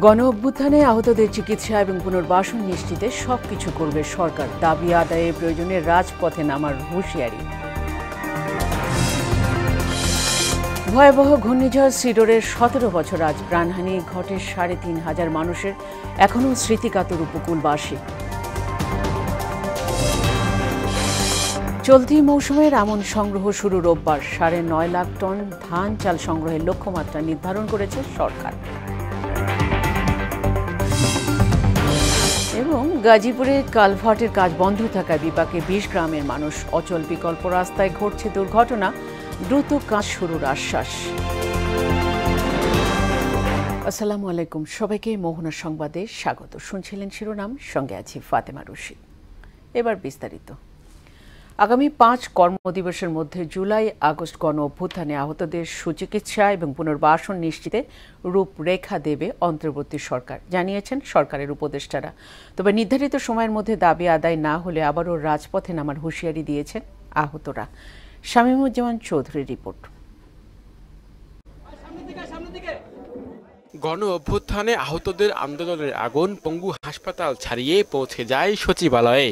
গণ অভ্যুত্থানে আহতদের চিকিৎসা এবং পুনর্বাসন নিশ্চিতে সবকিছু করবে সরকার। দাবি আদায়ে প্রয়োজনে রাজপথে নামার হুঁশিয়ারি। ভয়াবহ ঘূর্ণিঝড় সিডোরের 17 বছর আজ প্রাণহানি ঘটে ৩,৫০০ মানুষের, এখনও স্মৃতিকাতর উপকূলবাসী। চলতি মৌসুমের আমন সংগ্রহ শুরু রোববার। ৯.৫ লাখ টন ধান চাল সংগ্রহের লক্ষ্যমাত্রা নির্ধারণ করেছে সরকার। এবং গাজীপুরে কালভার্টের কাজ বন্ধ থাকায় বিপাকে ২০ গ্রামের মানুষ। অচল বিকল্প রাস্তায় ঘটছে দুর্ঘটনা, দ্রুত কাজ শুরুর আশ্বাস। আসসালামু আলাইকুম, সবাইকে মোহনা সংবাদে স্বাগত। শুনছিলেন শিরোনাম, সঙ্গে আছি ফাতেমা রশিদ। এবার বিস্তারিত। আগামী ৫ কর্মদিবসের মধ্যে জুলাই আগস্ট গণ অভ্যুত্থানে আহতদের সুচিকিৎসা এবং পুনর্বাসন নিশ্চিতে রূপরেখা দেবে অন্তর্বর্তী সরকার, জানিয়েছেন সরকারের উপদেষ্টারা। তবে নির্ধারিত সময়ের মধ্যে দাবি আদায় না হলে আবারও রাজপথে নামার হুঁশিয়ারি দিয়েছেন আহতরা। শামীমুজ্জামান চৌধুরীর রিপোর্ট। গণ অভ্যুত্থানে আহতদের আন্দোলনের আগুন পঙ্গু হাসপাতাল ছাড়িয়ে পৌঁছে যায় সচিবালয়ে।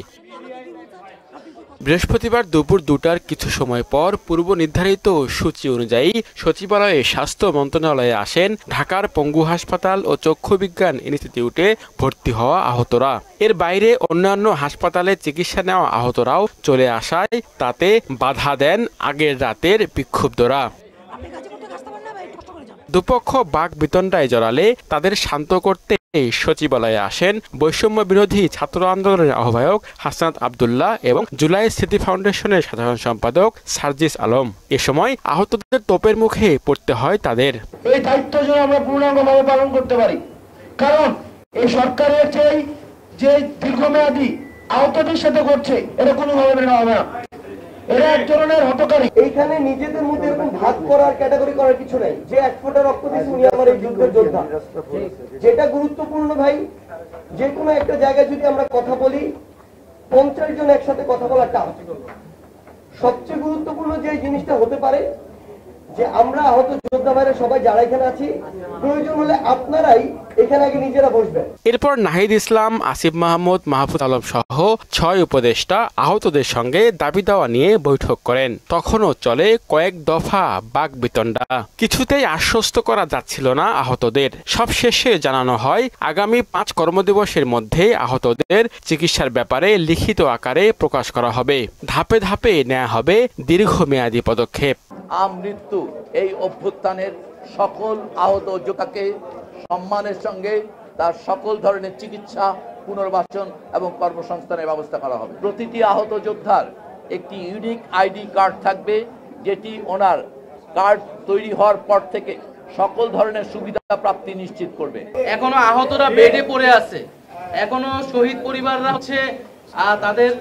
বৃহস্পতিবার দুপুর ২টার কিছু সময় পর পূর্ব নির্ধারিত সূচি অনুযায়ী সচিবালয়ে স্বাস্থ্য মন্ত্রণালয়ে আসেন ঢাকার পঙ্গু হাসপাতাল ও চক্ষু বিজ্ঞান ইনস্টিটিউটে ভর্তি হওয়া আহতরা। এর বাইরে অন্যান্য হাসপাতালে চিকিৎসা নেওয়া আহতরাও চলে আসায় তাতে বাধা দেন আগের রাতের বিক্ষুব্ধরা। দুপক্ষ বাক বিতণ্ডায় জড়ালে তাদের শান্ত করতে সচিবালয়ে আসেন বৈষম্য বিরোধী ছাত্র আন্দোলনের আহ্বায়ক হাসনাত আবদুল্লাহ এবং জুলাই স্মৃতি ফাউন্ডেশনের সাধারণ সম্পাদক সার্জিস আলম। এ সময় আহতদের তোপের মুখে পড়তে হয় তাদের। এই দায়িত্ব যেন আমরা পূর্ণাঙ্গভাবে পালন করতে পারি, কারণ এই সরকারের যে দীর্ঘমেয়াদী আহতদের সাথে করছে, এটা কোনোভাবে মেনে নেওয়া হবে না। এরা এক ধরনের হতকারী। এইখানে নিজেদের মধ্যে এরকম ভাগ করার ক্যাটাগরি করার কিছু নেই। যে এক ফোঁটা রক্ত দিয়েছে উনি আমার এই যুদ্ধের যোদ্ধা। যেটা গুরুত্বপূর্ণ ভাই, যে কোনো একটা জায়গায় যদি আমরা কথা বলি ৫০ জন একসাথে কথা বলা টাফ। সবচেয়ে গুরুত্বপূর্ণ যে জিনিসটা হতে পারে যে আমরা আহত যোদ্ধা ভাইরা সবাই যারা এখানে আছি, প্রয়োজন হলে আপনারাই এখানে আগে নিজেরা বসবেন। এরপর নাহিদ ইসলাম, আসিফ মাহমুদ, মাহফুজ আলম সহ ৬ উপদেষ্টা আহতদের সঙ্গে দাবি দেওয়া নিয়ে বৈঠক করেন। তখনও চলে কয়েক দফা বাক বিতণ্ডা। কিছুতেই আশ্বস্ত করা যাচ্ছিল না আহতদের। সবশেষে জানানো হয় আগামী ৫ কর্মদিবসের মধ্যে আহতদের চিকিৎসার ব্যাপারে লিখিত আকারে প্রকাশ করা হবে। ধাপে ধাপে নেওয়া হবে দীর্ঘমেয়াদী পদক্ষেপ। আমৃত্যু এই অভ্যুত্থানের সকল আহত যোদ্ধাকে সম্মানের সঙ্গে তার সকল ধরনের চিকিৎসা, পুনর্বাসন এবং কর্মসংস্থানের ব্যবস্থা করা হবে। প্রতিটি আহত যোদ্ধার একটি ইউনিক আইডি কার্ড থাকবে, যেটি ওনার কার্ড তৈরি হওয়ার পর থেকে সকল ধরনের সুবিধা প্রাপ্তি নিশ্চিত করবে। এখনো আহতরা বেডে পড়ে আছে, এখনো শহীদ পরিবাররা হচ্ছে তাদের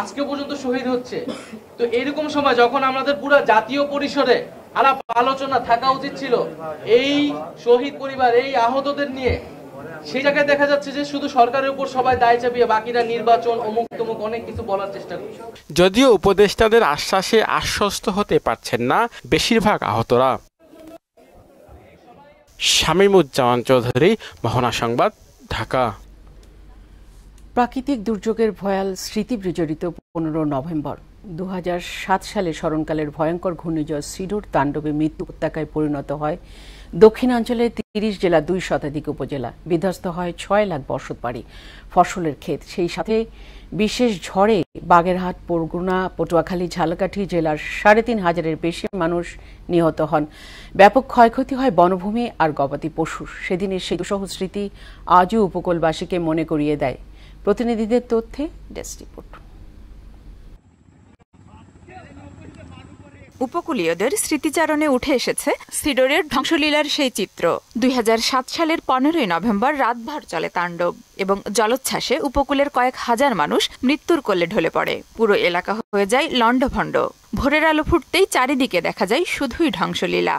আজকে পর্যন্ত শহীদ হচ্ছে। তো এরকম সময় যখন আমাদের পুরো জাতীয় পরিসরে আলাপ আলোচনা থাকা উচিত ছিল এই শহীদ পরিবার, এই আহতদের নিয়ে, সেই জায়গায় দেখা যাচ্ছে যে শুধু সরকারের উপর সবাই দায় চাপিয়ে বাকিরা নির্বাচন অমুক তমুক অনেক কিছু বলার চেষ্টা করছে। যদিও উপদেষ্টাদের আশ্বাসে আশ্বস্ত হতে পারছেন না বেশিরভাগ আহতরা। শামীমুজ্জামান চৌধুরী, মোহনা সংবাদ, ঢাকা। প্রাকৃতিক দুর্যোগের ভয়াল স্মৃতি বিজড়িত ১৫ নভেম্বর ২০০৭ সালে স্মরণকালের ভয়ঙ্কর ঘূর্ণিঝড় সিডোর তাণ্ডবে মৃত্যু উপত্যকায় পরিণত হয় দক্ষিণাঞ্চলের ৩০ জেলা ২ শতাধিক উপজেলা। বিধ্বস্ত হয় ৬ লাখ বসতবাড়ি, ফসলের ক্ষেত। সেই সাথে বিশেষ ঝড়ে বাগেরহাট, বরগুনা, পটুয়াখালী, ঝালকাঠি জেলার ৩৫০০-এর বেশি মানুষ নিহত হন। ব্যাপক ক্ষয়ক্ষতি হয় বনভূমি আর গবাদি পশুর। সেদিনের সেই দুঃসহ স্মৃতি আজও উপকূলবাসীকে মনে করিয়ে দেয়। প্রতিনিধিদের তথ্যে ডেস্ক রিপোর্ট। উপকূলীয়দের স্মৃতিচারণে উঠে এসেছে সিডোরের ধ্বংসলীলার সেই চিত্র। ২০০৭ সালের ১৫ই নভেম্বর রাতভর চলে তাণ্ডব এবং জলোচ্ছ্বাসে উপকূলের কয়েক হাজার মানুষ মৃত্যুর কোলে ঢলে পড়ে। পুরো এলাকা হয়ে যায় লণ্ডভণ্ড। ভোরের আলো ফুটতেই চারিদিকে দেখা যায় শুধুই ধ্বংসলীলা।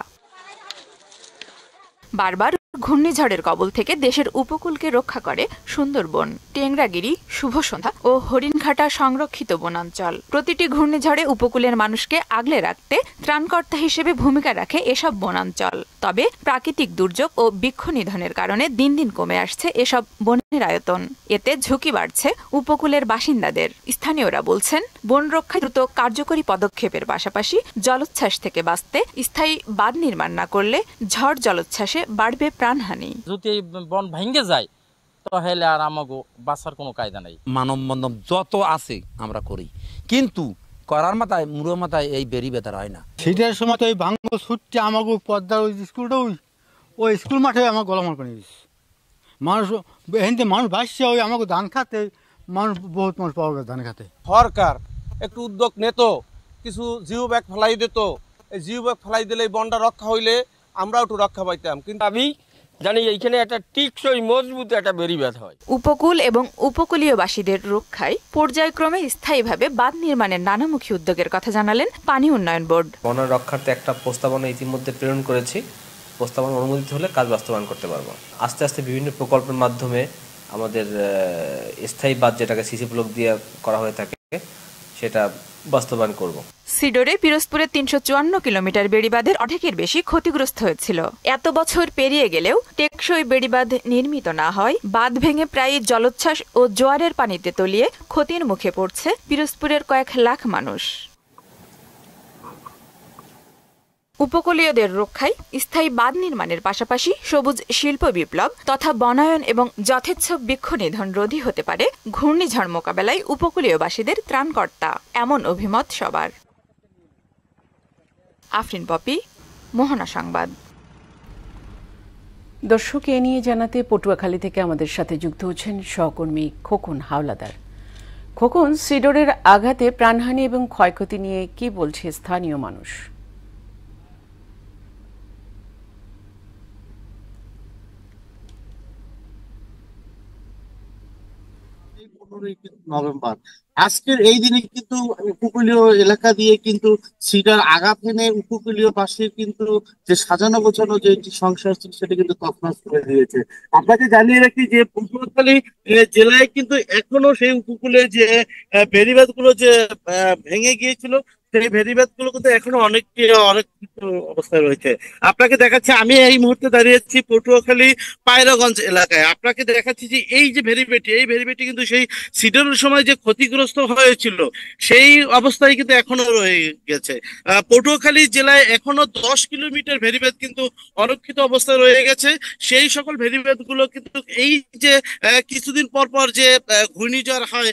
বারবার ঘূর্ণিঝড়ের কবল থেকে দেশের উপকূলকে রক্ষা করে সুন্দরবন, টেংরাগিরি, শুভসন্ধ্যা ও হরিণঘাটা সংরক্ষিত বনাঞ্চল। প্রতিটি ঘূর্ণিঝড়ে উপকূলের মানুষকে আগলে রাখতে ত্রাণকর্তা হিসেবে ভূমিকা রাখে এসব বনাঞ্চল। তবে প্রাকৃতিক দুর্যোগ ও বৃক্ষ নিধনের কারণে দিন দিন কমে আসছে এসব বনের আয়তন। এতে ঝুঁকি বাড়ছে উপকূলের বাসিন্দাদের। স্থানীয়রা বলছেন, বন রক্ষায় দ্রুত কার্যকরী পদক্ষেপের পাশাপাশি জলোচ্ছ্বাস থেকে বাঁচতে স্থায়ী বাঁধ নির্মাণ না করলে ঝড় জলোচ্ছ্বাসে বাড়বে প্রাণহানি। যদি এই বন ভেঙে যায় তাহলে আর আমাকে বাঁচার কোনো কায়দা নেই। মানববন্ধন যত আছে আমরা করি, কিন্তু করার মাথায় মুড়ো মাথায় এই বেরি বেতার হয় না। সেটার সময় তো এই ভাঙ্গ ছুটছে আমাকে পদ্মার ওই স্কুলটা ওই স্কুল মাঠে আমার গলামাল করে দিচ্ছে। মানুষ এখানে মানুষ ভাসছে, ওই আমাকে ধান খাতে মানুষ বহুত মানুষ পাওয়া গেছে ধান খাতে। সরকার একটু উদ্যোগ নিত, কিছু জিও ব্যাগ ফেলাই দিত। এই জিও ব্যাগ ফেলাই দিলে এই বনটা রক্ষা হইলে আমরাও একটু রক্ষা পাইতাম। কিন্তু আমি জানি এইখানে একটা টিকসই মজবুত একটা বেড়িবাঁধ হয়। উপকূল এবং উপকূলীয়বাসীদের রক্ষায় পর্যায়ক্রমে স্থায়ীভাবে বাঁধ নির্মাণের নানামুখী উদ্যোগের কথা জানালেন পানি উন্নয়ন বোর্ড। বন রক্ষার্থে একটা প্রস্তাবনা ইতিমধ্যে প্রেরণ করেছি। প্রস্তাবনা অনুমোদিত হলে কাজ বাস্তবায়ন করতে পারবো। আস্তে আস্তে বিভিন্ন প্রকল্পের মাধ্যমে আমাদের স্থায়ী বাঁধ, যেটাকে সিসি ব্লক দিয়ে করা হয়ে থাকে, সেটা বাস্তবায়ন করব। সিডরে পিরোজপুরের ৩৫৪ কিলোমিটার বেড়িবাঁধের অর্ধেকের বেশি ক্ষতিগ্রস্ত হয়েছিল। এত বছর পেরিয়ে গেলেও টেকসই বেড়িবাঁধ নির্মিত না হয় বাঁধ ভেঙে প্রায় জলোচ্ছ্বাস ও জোয়ারের পানিতে তলিয়ে ক্ষতির মুখে পড়ছে পিরোজপুরের কয়েক লাখ মানুষ। উপকূলীয়দের রক্ষায় স্থায়ী বাঁধ নির্মাণের পাশাপাশি সবুজ শিল্প বিপ্লব তথা বনায়ন এবং যথেচ্ছ বৃক্ষ নিধন রোধী হতে পারে ঘূর্ণিঝড় মোকাবেলায় উপকূলীয়বাসীদের ত্রাণকর্তা, এমন অভিমত সবার। আফরিন পপি, মোহনা সংবাদ। দর্শক, এ নিয়ে জানাতে পটুয়াখালী থেকে আমাদের সাথে যুক্ত হচ্ছেন সহকর্মী খোকন হাওলাদার। খোকন, সিডরের আঘাতে প্রাণহানি এবং ক্ষয়ক্ষতি নিয়ে কি বলছে স্থানীয় মানুষ? নভেম্বর আজকের এই দিনে কিন্তু উপকূলীয় এলাকা দিয়ে কিন্তু সিডার আঘাত এনে উপকূলীয় বাসীর কিন্তু যে সাজানো গোছানো যে সংসার ছিল সেটা কিন্তু তছনছ করে দিয়েছে। আপনাকে জানিয়ে রাখি যে পটুয়াখালী জেলায় কিন্তু এখনো সেই উপকূলে যে বেড়িবাঁধ গুলো যে ভেঙে গিয়েছিল, সেই বেড়িবাঁধ গুলো কিন্তু এখনো অনেক অবস্থায় রয়েছে। আপনাকে দেখাচ্ছি, আমি এই মুহূর্তে দাঁড়িয়েছি পটুয়াখালী পায়রাগঞ্জ এলাকায়। আপনাকে দেখাচ্ছি যে এই যে ভেরিবেটি কিন্তু সেই সিডরের সময় যে ক্ষতিগ্রস্ত হয়েছিল সেই অবস্থায় কিন্তু এখনো রয়ে গেছে। পটুয়াখালী জেলায় এখনো 10 কিলোমিটার ভেরিবাঁধ কিন্তু অরক্ষিত অবস্থায় রয়ে গেছে। সেই সকল ভেরিবাঁধ গুলো কিন্তু এই যে কিছুদিন পর পর যে ঘূর্ণিঝড় হয়,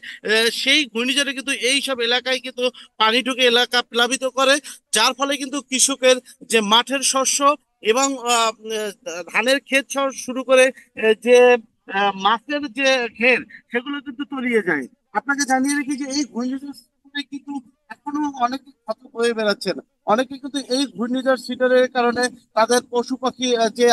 সেই ঘূর্ণিঝড়ে কিন্তু এই সব এলাকায় কিন্তু পানি ঢুকে এলাকা প্লাবিত করে, যার ফলে কিন্তু কৃষকের যে মাঠের শস্য এবং ধানের ক্ষেত শুরু করে যে মাছের যে ঘের, সেগুলো কিন্তু তলিয়ে যায়। আপনাকে জানিয়ে রাখি যে এই ঘূর্ণিঝড় কিন্তু এখনো অনেকে ক্ষত হয়ে বেড়াচ্ছেন। অনেকে কিন্তু এই ঘূর্ণিঝড় সিডরের কারণে তাদের পশু পাখি যে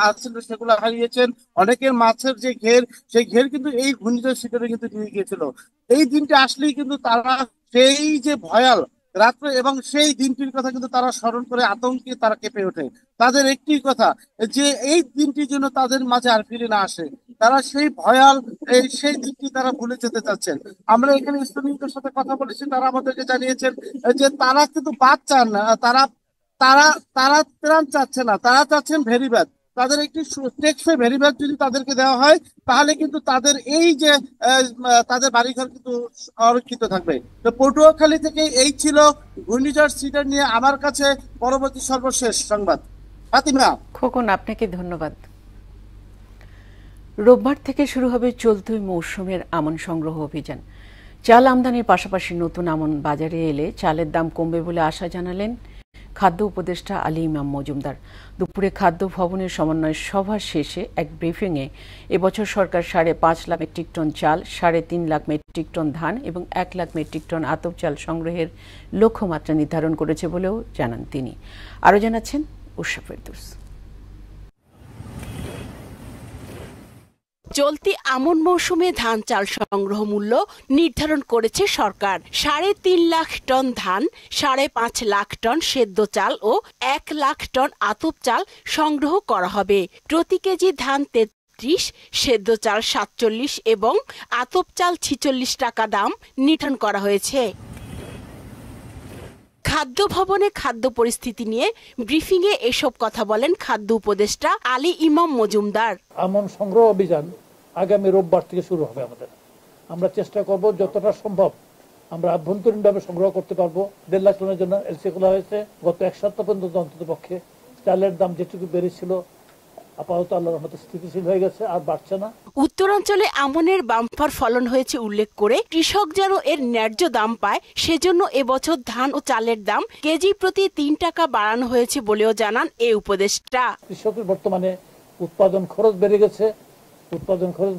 আছেন সেগুলো হারিয়েছেন। অনেকের মাছের যে ঘের, সেই ঘের কিন্তু এই ঘূর্ণিঝড় সিডরে কিন্তু নিয়ে গিয়েছিল। এই দিনটা আসলেই কিন্তু তারা সেই যে ভয়াল রাত্রে এবং সেই দিনটির কথা কিন্তু তারা স্মরণ করে আতঙ্কে তারা কেঁপে ওঠে। তাদের একটি কথা যে এই দিনটি যেন তাদের মাঝে আর ফিরে না আসে। তারা সেই ভয়াল সেই দিনটি তারা ভুলে যেতে চাচ্ছেন। আমরা এখানে স্থানীয়দের সাথে কথা বলেছি, তারা আমাদেরকে জানিয়েছেন যে তারা কিন্তু বাদ চান না, তারা তারা তারা ত্রাণ চাচ্ছে না, তারা চাচ্ছেন ভেরিবাঁধ। তাদের একটি টেকসই ভেরিবাঁধ যদি তাদেরকে দেওয়া হয় তাহলে কিন্তু তাদের এই যে তাদের বাড়িঘর কিন্তু অরক্ষিত থাকবে। তো পটুয়াখালী থেকে এই ছিল ঘূর্ণিঝড় সিডর নিয়ে আমার কাছে পরবর্তী সর্বশেষ সংবাদ। ফাতিমা। খোকন, আপনাকে ধন্যবাদ। রোববার থেকে শুরু হবে চলতি মৌসুমের আমন সংগ্রহ অভিযান। চাল আমদানির পাশাপাশি নতুন আমন বাজারে এলে চালের দাম কমবে বলে আশা জানালেন খাদ্য উপদেষ্টা আলী ইমাম মজুমদার। দুপুরে খাদ্য ভবনের সমন্বয় সভা শেষে এক ব্রিফিংয়ে এবছর সরকার 5.5 লাখ মেট্রিক টন চাল, 3.5 লাখ মেট্রিক টন ধান এবং 1 লাখ মেট্রিক টন আতপ চাল সংগ্রহের লক্ষ্যমাত্রা নির্ধারণ করেছে বলেও জানান তিনি। আরও জানাচ্ছেন উষা ফেরদৌস। চলতি আমন মৌসুমে ধান চাল সংগ্রহ মূল্য নির্ধারণ করেছে সরকার। ৩.৫ লাখ টন ধান, ৫.৫ লাখ টন সেদ্ধ চাল ও ১ লাখ টন আতপ চাল সংগ্রহ করা হবে। প্রতি কেজি ধান ৩৩, সেদ্ধ চাল ৪৭ এবং আতপ চাল ৪৬ টাকা দাম নির্ধারণ করা হয়েছে। খাদ্য ভবনে খাদ্য পরিস্থিতি নিয়ে ব্রিফিংয়ে এসব কথা বলেন খাদ্য উপদেষ্টা আলী ইমাম মজুমদার। আমন সংগ্রহ অভিযান আগামী রোববার থেকে শুরু হবে। আমরা চেষ্টা করব যতটা সম্ভব আমরা আভ্যন্তরীণভাবে সংগ্রহ করতে পারবো। ১.৫ লাখ টনের জন্য এলসি খোলা হয়েছে। গত ১ সপ্তাহ পর্যন্ত অন্তত পক্ষে চালের দাম যেটুকু বেড়েছিল আপাতত আল্লাহর রহমতে স্থিতিশীল হয়ে গেছে, আর বাড়ছে না। উত্তরাঞ্চলে আমনের বাম্পার ফলন হয়েছে উল্লেখ করে কৃষক যেন এর ন্যায্য দাম পায়, সেজন্য এবছর ধান ও চালের দাম কেজি প্রতি ৩ টাকা বাড়ানো হয়েছে বলেও জানান এই উপদেষ্টা। কৃষকের বর্তমানে উৎপাদন খরচ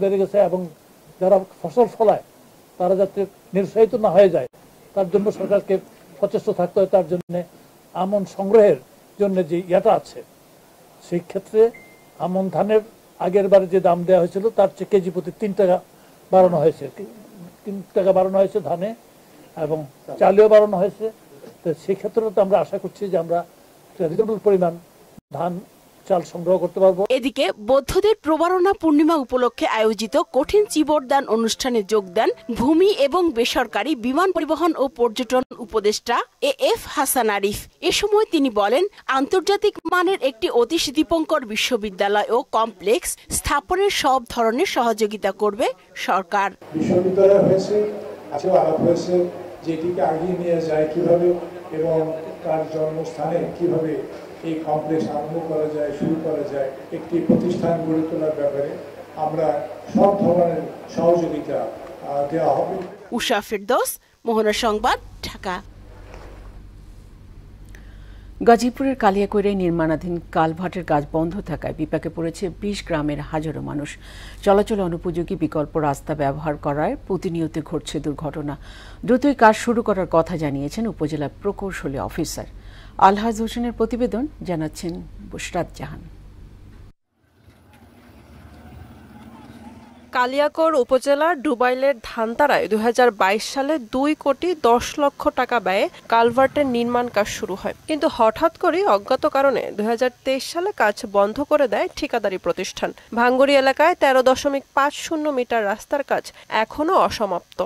বেড়ে গেছে এবং যারা ফসল ফলায় তারা যাতে নিরুৎসাহিত না হয়ে যায় তার জন্য সরকারকে সচেষ্ট থাকতে হয়। তার জন্য আমন সংগ্রহের জন্য যে ইয়াটা আছে, সেই ক্ষেত্রে আমন ধানের আগের বারে যে দাম দেওয়া হয়েছিল তার চেয়ে কেজি প্রতি ৩ টাকা বাড়ানো হয়েছে। ৩ টাকা বাড়ানো হয়েছে ধানে, এবং চালেও বাড়ানো হয়েছে। তো সেই ক্ষেত্রে তো আমরা আশা করছি যে আমরা রিজনেবল পরিমাণ ধান চাল সংগ্রহ করতে পারবো। এদিকে বৌদ্ধদের প্রবারণা পূর্ণিমা উপলক্ষে আয়োজিত কঠিন চিবরদান অনুষ্ঠানে যোগ দেন ভূমি এবং বেসরকারি বিমান পরিবহন ও পর্যটন উপদেষ্টা এএফ হাসান আরিফ। এ সময় তিনি বলেন, আন্তর্জাতিক মানের একটি অতীশ দীপঙ্কর বিশ্ববিদ্যালয় ও কমপ্লেক্স স্থাপনের সব ধরনের সহযোগিতা করবে সরকার। বিশ্ববিদ্যালয় হয়েছে, আজও আলাপ হয়েছে যে এটিকে আগিয়ে নিয়ে যায় কিভাবে এবং তার জন্মস্থানে কিভাবে এই কমপ্লেক্স আরম্ভ করা যায়, শুরু করা যায়। একটি প্রতিষ্ঠান গড়ে তোলার ব্যাপারে আমরা সব ধরনের সহযোগিতা দেওয়া হবে। উষা ফেরদৌস, মোহনা সংবাদ, ঢাকা। গাজীপুরের কালিয়াকৈরে নির্মাণাধীন কালভার্টের কাজ বন্ধ থাকায় বিপাকে পড়েছে ২০ গ্রামের হাজারো মানুষ। চলাচল অনুপযোগী বিকল্প রাস্তা ব্যবহার করায় প্রতিনিয়ত ঘটছে দুর্ঘটনা। দ্রুতই কাজ শুরু করার কথা জানিয়েছেন উপজেলা প্রকৌশলী অফিসার। আলহাজ হোসেনের প্রতিবেদন, জানাচ্ছেন বুশরাত জাহান। কালিয়াকৈর উপজেলার ডুবাইলের ধানতারায় ২০২২ সালে ২ কোটি ১০ লক্ষ টাকা ব্যয়ে কালভার্টের নির্মাণ কাজ শুরু হয়, কিন্তু হঠাৎ করেই অজ্ঞাত কারণে ২০২৩ সালে কাজ বন্ধ করে দেয় ঠিকাদারি প্রতিষ্ঠান। ভাঙ্গুড়ি এলাকায় ১৩.৫০ মিটার রাস্তার কাজ এখনো অসমাপ্ত।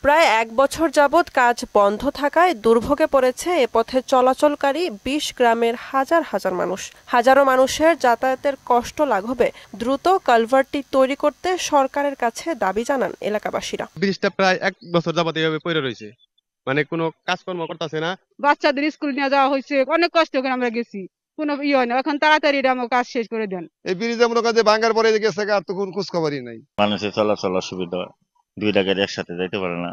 প্রায় ১ বছর যাবৎ কাজ বন্ধ থাকায় দুর্ভোগে পড়েছে এ পথে চলাচলকারী ২০ গ্রামের হাজার হাজার মানুষ। হাজারো মানুষের যাতায়াতের কষ্ট লাঘবে দ্রুত কালভার্টটি তৈরি করতে সরকারের কাছে দাবি জানান এলাকাবাসীরা। ব্রিজটা প্রায় ১ বছর যাবৎ এভাবে পড়ে রয়েছে, মানে কোনো কাজকর্ম করতেছে না। বাচ্চাদের স্কুল নিয়ে যাওয়া হয়েছে, অনেক কষ্ট করে আমরা গেছি, কোনো হয় না। এখন তাড়াতাড়ি আমার কাজ শেষ করে দেন। এই ব্রিজে মনে করেন যে ভাঙার পরে গেছে, আর তো কোনো খোঁজ খবরই নাই। মানুষের চলাচল অসুবিধা, 2টা গাড়ি একসাথে যাইতে পারে না।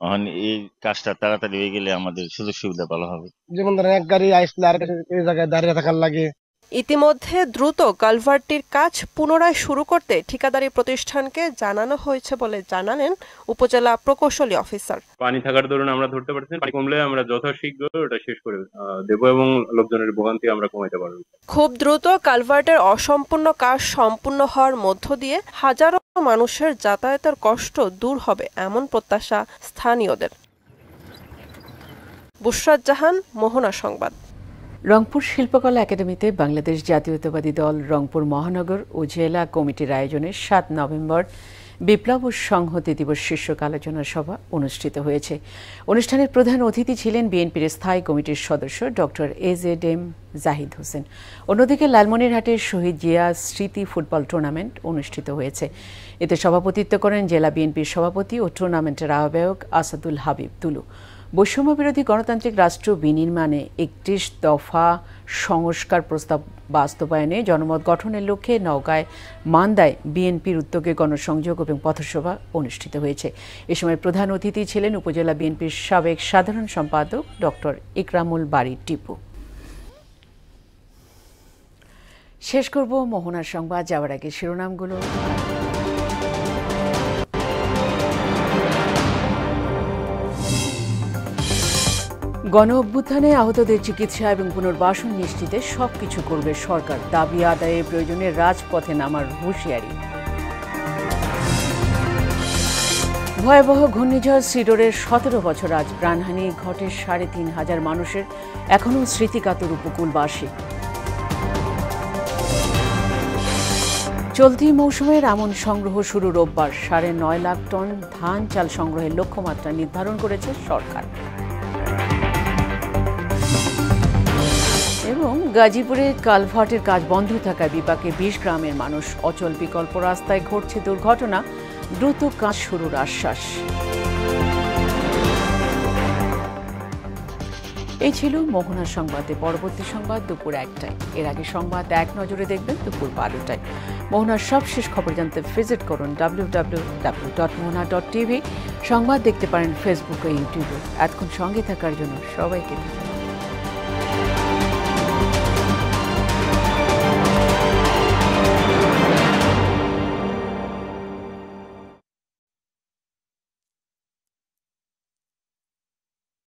এখন এই কাজটা তাড়াতাড়ি হয়ে গেলে আমাদের সুযোগ সুবিধা ভালো হবে। যেমন ধরেন এক গাড়ি আসলে আর এই জায়গায় দাঁড়িয়ে থাকার লাগে। ইতিমধ্যে দ্রুত কালভার্টটির কাজ পুনরায় শুরু করতে ঠিকাদারি প্রতিষ্ঠানকে জানানো হয়েছে বলে জানালেন উপজেলা প্রকৌশলী অফিসার। পানি থাকার দরুন আমরা ধরতে পারছি, পানি কমলে আমরা যথাশীঘ্র ওটা শেষ করে দেব এবং লোকজনের ভোগান্তি আমরা কমাতে পারব। খুব দ্রুত কালভার্টের অসম্পূর্ণ কাজ সম্পূর্ণ হওয়ার মধ্য দিয়ে হাজারো মানুষের যাতায়াতের কষ্ট দূর হবে এমন প্রত্যাশা স্থানীয়দের। বুশরাত জাহান, মোহনা সংবাদ। রংপুর শিল্পকলা একাডেমিতে বাংলাদেশ জাতীয়তাবাদী দল রংপুর মহানগর ও জেলা কমিটির আয়োজনে ৭ নভেম্বর বিপ্লব ও সংহতি দিবস শীর্ষক আলোচনা সভা অনুষ্ঠিত হয়েছে। অনুষ্ঠানের প্রধান অতিথি ছিলেন বিএনপির স্থায়ী কমিটির সদস্য ডক্টর এজেডএম জাহিদ হোসেন। অন্যদিকে লালমনিরহাটের শহীদ জিয়া স্মৃতি ফুটবল টুর্নামেন্ট অনুষ্ঠিত হয়েছে। এতে সভাপতিত্ব করেন জেলা বিএনপির সভাপতি ও টুর্নামেন্টের আহ্বায়ক আসাদুল হাবিব তুলু। বৈষম্য বিরোধী গণতান্ত্রিক রাষ্ট্র বিনির্মাণে ৩১ দফা সংস্কার প্রস্তাব বাস্তবায়নে জনমত গঠনের লক্ষ্যে নওগাঁয় মান্দায় বিএনপির উদ্যোগে গণসংযোগ এবং পথসভা অনুষ্ঠিত হয়েছে। এ সময় প্রধান অতিথি ছিলেন উপজেলা বিএনপির সাবেক সাধারণ সম্পাদক ডক্টর ইকরামুল বারী টিপু। শেষ করব মোহনার সংবাদ, যাওয়ার আগে শিরোনামগুলো। গণ অভ্যুত্থানে আহতদের চিকিৎসা এবং পুনর্বাসন নিশ্চিতে সবকিছু করবে সরকার, দাবি আদায়ে প্রয়োজনে রাজপথে নামার হুঁশিয়ারি। ভয়াবহ ঘূর্ণিঝড় সিডোরের 17 বছর আজ প্রাণহানি ঘটে 3,500 মানুষের, এখনও স্মৃতিকাতর উপকূলবাসী। চলতি মৌসুমের আমন সংগ্রহ শুরু রোববার, 9.5 লাখ টন ধান চাল সংগ্রহের লক্ষ্যমাত্রা নির্ধারণ করেছে সরকার। এবং গাজীপুরে কালভার্টের কাজ বন্ধ থাকায় বিপাকে 20 গ্রামের মানুষ, অচল বিকল্প রাস্তায় ঘটছে দুর্ঘটনা, দ্রুত কাজ শুরুর আশ্বাস। এই ছিল মোহনার সংবাদে। পরবর্তী সংবাদ দুপুর 1টায়। এর আগে সংবাদ এক নজরে দেখবেন দুপুর 12টায়। মোহনার সবশেষ খবর জানতে ভিজিট করুন www.mohana.tv। সংবাদ দেখতে পারেন ফেসবুক ও ইউটিউবে। এতক্ষণ সঙ্গে থাকার জন্য সবাইকে ধন্যবাদ।